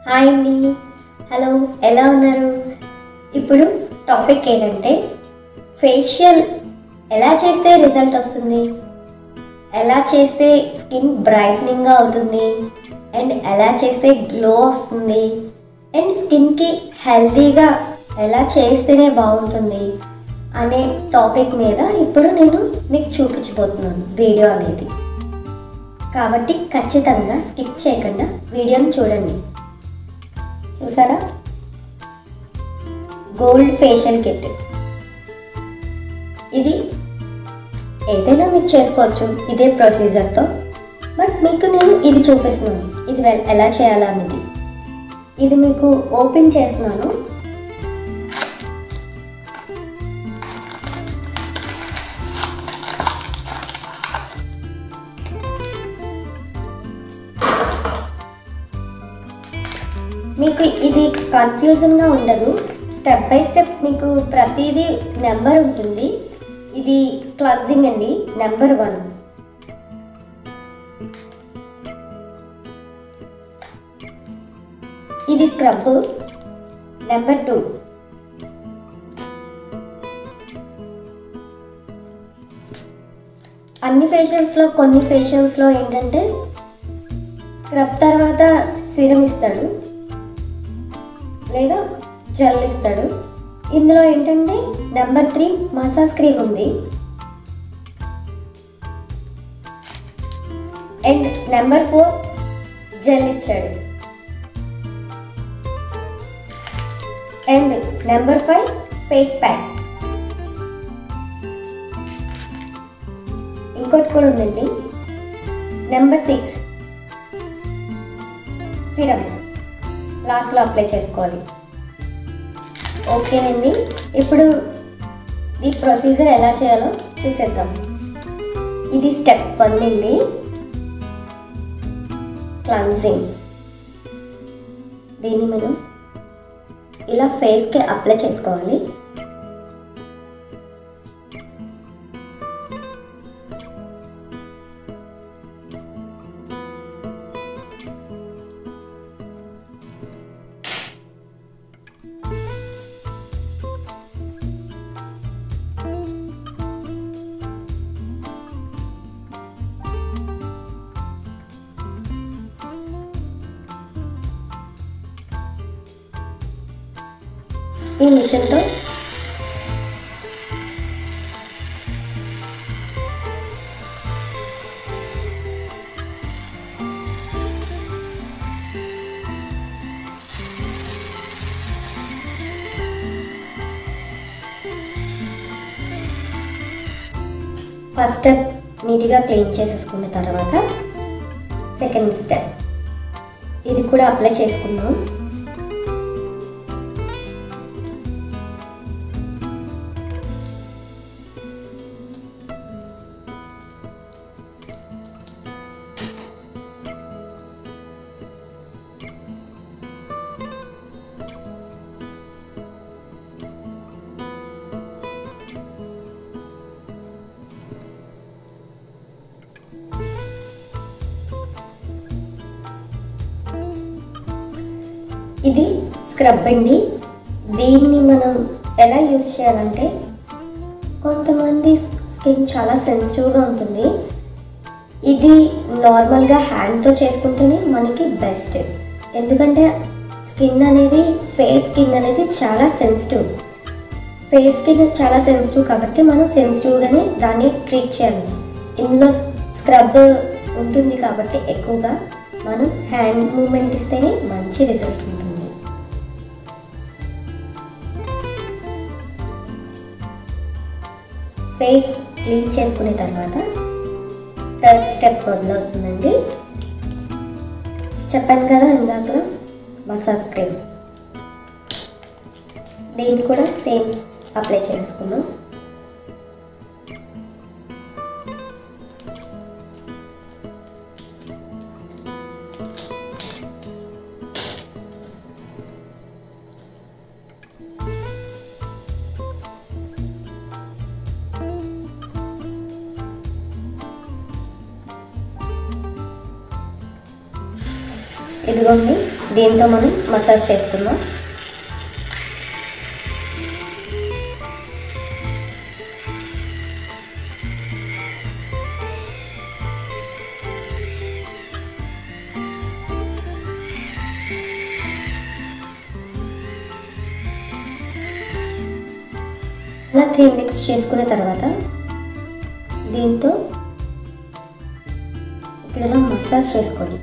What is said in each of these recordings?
Hi అండి, hello, ఎలా ఉన్నారు? ఇప్పుడు టాపిక్ ఏంటంటే ఫేషియల్ ఎలా చేస్తే రిజల్ట్ వస్తుంది, ఎలా చేస్తే స్కిన్ బ్రైట్నింగ్గా అవుతుంది, అండ్ ఎలా చేస్తే గ్లో వస్తుంది, అండ్ స్కిన్కి హెల్తీగా ఎలా చేస్తేనే బాగుంటుంది అనే టాపిక్ మీద ఇప్పుడు నేను మీకు చూపించబోతున్నాను వీడియో అనేది. కాబట్టి ఖచ్చితంగా స్కిప్ చేయకుండా వీడియోని చూడండి. చూసారా, గోల్డ్ ఫేషియల్ కిట్. ఇది ఏదైనా మీరు చేసుకోవచ్చు ఇదే ప్రొసీజర్తో, బట్ మీకు నేను ఇది చూపిస్తున్నాను ఇది ఎలా చేయాలనేది. ఇది మీకు ఓపెన్ చేస్తున్నాను. మీకు ఇది కన్ఫ్యూజన్గా ఉండదు, స్టెప్ బై స్టెప్ మీకు ప్రతిదీ నెంబర్ ఉంటుంది. ఇది క్లెన్జింగ్ అండి, నెంబర్ 1. ఇది స్క్రబ్, నెంబర్ 2. అన్ని ఫేషియల్స్లో కొన్ని ఫేషియల్స్లో ఏంటంటే స్క్రబ్ తర్వాత సీరం ఇస్తాడు లేదా జెల్ ఇస్తాడు. ఇందులో ఏంటంటే నెంబర్ 3 మసాజ్ క్రీమ్ ఉంది, అండ్ నెంబర్ 4 జెల్ ఇచ్చాడు, అండ్ నెంబర్ 5 ఫేస్ ప్యాక్. ఇంకోటి కూడా ఉందండి, నెంబర్ 6 సిరం లాస్ట్లో అప్లై చేసుకోవాలి. ఓకేనండి, ఇప్పుడు ఈ ప్రొసీజర్ ఎలా చేయాలో చూసేద్దాం. ఇది స్టెప్ 1 అండి, క్లెన్జింగ్. దీన్ని మనం ఇలా ఫేస్కి అప్లై చేసుకోవాలి. ఈ మిషన్తో ఫస్ట్ స్టెప్ నీట్గా క్లీన్ చేసేసుకున్న తర్వాత సెకండ్ స్టెప్ ఇది కూడా అప్లై చేసుకుందాం. ఇది స్క్రబ్ అండి. దీన్ని మనం ఎలా యూజ్ చేయాలంటే, కొంతమంది స్కిన్ చాలా సెన్సిటివ్గా ఉంటుంది. ఇది నార్మల్గా హ్యాండ్తో చేసుకుంటేనే మనకి బెస్ట్. ఎందుకంటే ఫేస్ స్కిన్ అనేది చాలా సెన్సిటివ్. ఫేస్ స్కిన్ చాలా సెన్సిటివ్ కాబట్టి మనం సెన్సిటివ్గానే దాన్ని ట్రీట్ చేయాలి. ఇందులో స్క్రబ్ ఉంటుంది కాబట్టి ఎక్కువగా మనం హ్యాండ్ మూమెంట్ ఇస్తేనే మంచి రిజల్ట్ ఉంటుంది. ఫేస్ క్లీన్ చేసుకునే తర్వాత థర్డ్ స్టెప్ మొదలవుతుందండి. చెప్పాను కదా ఇందాక మసాజ్ క్రీమ్, దీన్ని కూడా సేమ్ అప్లై చేసుకుందాం. ఇదిగోండి దీంతో మనం మసాజ్ చేసుకుందాం. అలా 3 మినిట్స్ చేసుకున్న తర్వాత దీంతో ఇక్కడ మసాజ్ చేసుకోండి.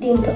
దీంతో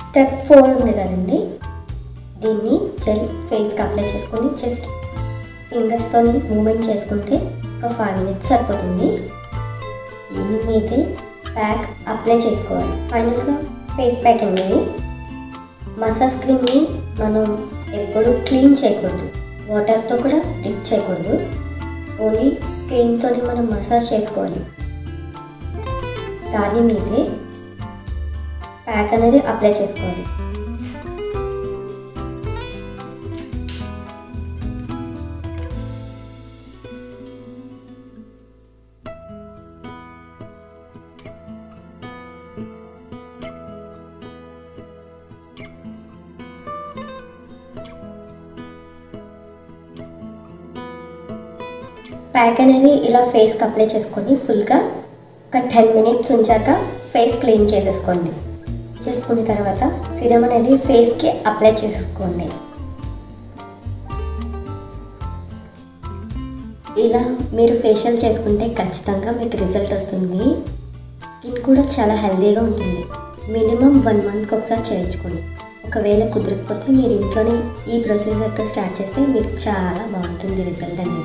స్టెప్ 4 ఉంది కదండి, దీన్ని జెల్ ఫేస్కి అప్లై చేసుకొని జస్ట్ ఫింగర్స్తో మూమెంట్ చేసుకుంటే ఒక 5 మినిట్స్ సరిపోతుంది. దీని మీదే ప్యాక్ అప్లై చేసుకోవాలి. ఫైనల్గా ఫేస్ ప్యాక్ అనేది మసాజ్ క్రీమ్ని మనం ఎప్పుడు క్లీన్ చేయకూడదు, వాటర్తో కూడా డిప్ చేయకూడదు. ఓన్లీ క్రీమ్తోనే మనం మసాజ్ చేసుకోవాలి. దాని మీదే ప్యాక్ అనేది అప్లై చేసుకోవాలి. ప్యాక్ అనేది ఇలా ఫేస్కి అప్లై చేసుకొని ఫుల్గా ఒక 10 మినిట్స్ ఉంచాక ఫేస్ క్లీన్ చేసేసుకోండి. చేసుకున్న తర్వాత సిరం అనేది ఫేస్కి అప్లై చేసుకోండి. ఇలా మీరు ఫేషియల్ చేసుకుంటే ఖచ్చితంగా మీకు రిజల్ట్ వస్తుంది. స్కిన్ కూడా చాలా హెల్తీగా ఉంటుంది. మినిమం 1 మంత్కి ఒకసారి చేయించుకోండి. ఒకవేళ కుదరకపోతే మీరు ఇంట్లోనే ఈ ప్రొసీజర్తో స్టార్ట్ చేస్తే మీకు చాలా బాగుంటుంది రిజల్ట్ అనేది.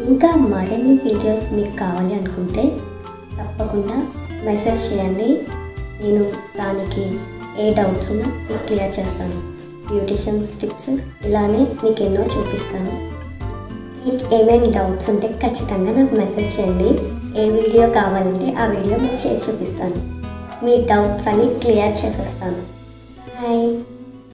ఇంకా మరిన్ని వీడియోస్ మీకు కావాలి అనుకుంటే తప్పకుండా మెసేజ్ చేయండి. నేను దానికి ఏ డౌట్స్ ఉన్నా మీకు క్లియర్ చేస్తాను. బ్యూటిషియన్స్ టిప్స్ ఇలానే మీకు ఎన్నో చూపిస్తాను. మీకు ఏమేమి డౌట్స్ ఉంటే ఖచ్చితంగా నాకు మెసేజ్ చేయండి. ఏ వీడియో కావాలంటే ఆ వీడియో మీకు చేసి చూపిస్తాను. మీ డౌట్స్ అన్ని క్లియర్ చేసేస్తాను. బాయ్.